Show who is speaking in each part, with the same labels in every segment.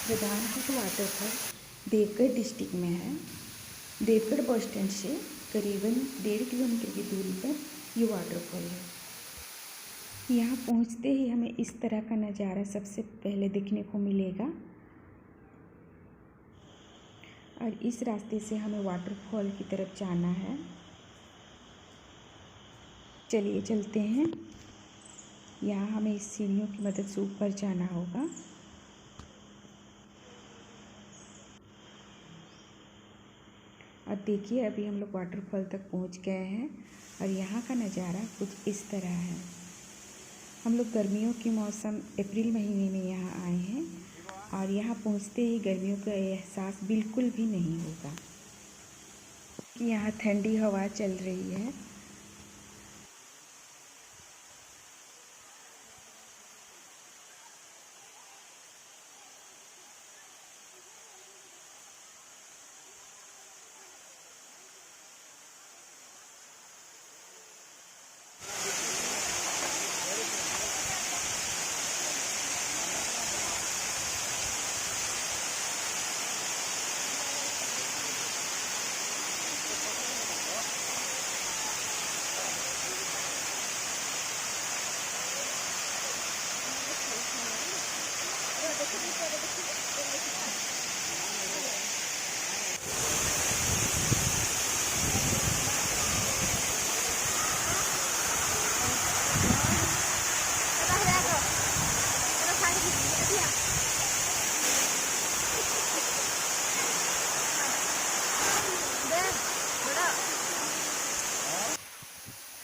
Speaker 1: प्रधानघाट waterfall Deogarh district में है। Deogarh bus stand से करीबन 1.5 किलोमीटर की दूरी पर ये वाटरफॉल है। यहाँ पहुँचते ही हमें इस तरह का नज़ारा सबसे पहले देखने को मिलेगा और इस रास्ते से हमें वाटरफॉल की तरफ जाना है। चलिए चलते हैं। यहाँ हमें इस सीढ़ियों की मदद से ऊपर जाना होगा। और देखिए अभी हम लोग वाटरफॉल तक पहुँच गए हैं और यहाँ का नज़ारा कुछ इस तरह है। हम लोग गर्मियों के मौसम अप्रैल महीने में यहाँ आए हैं और यहाँ पहुँचते ही गर्मियों का एहसास बिल्कुल भी नहीं होगा। यहाँ ठंडी हवा चल रही है।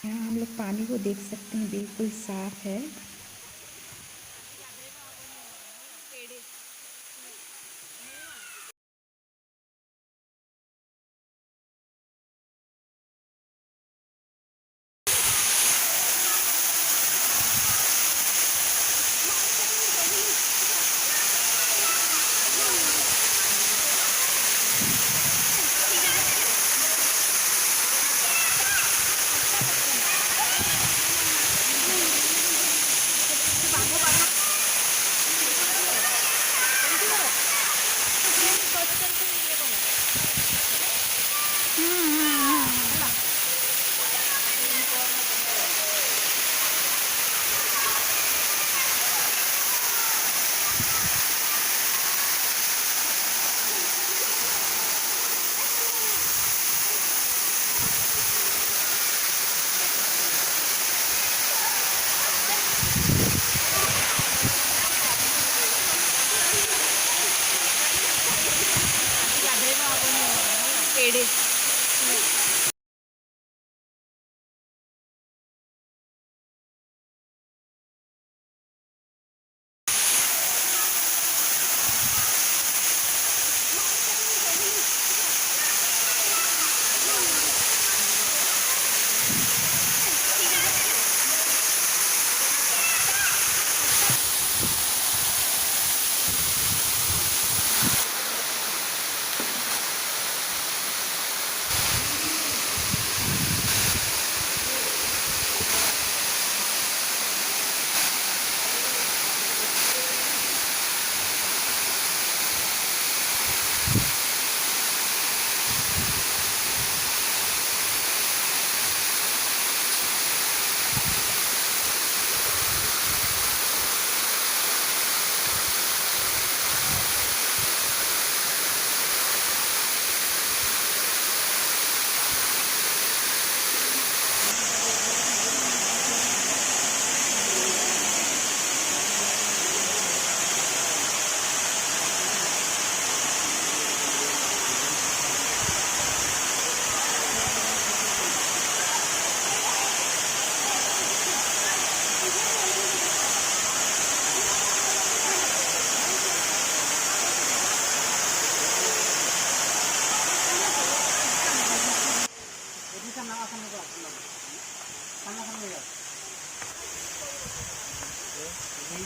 Speaker 1: यहाँ हम लोग पानी को देख सकते हैं, बिल्कुल साफ है।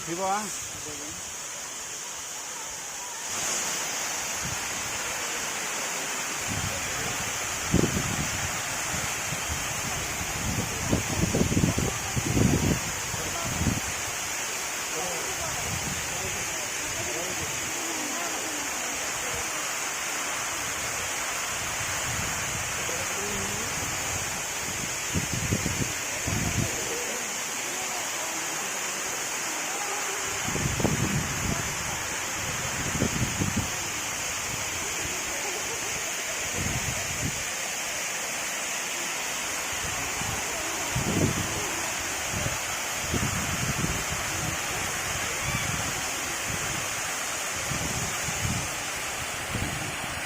Speaker 2: Đi qua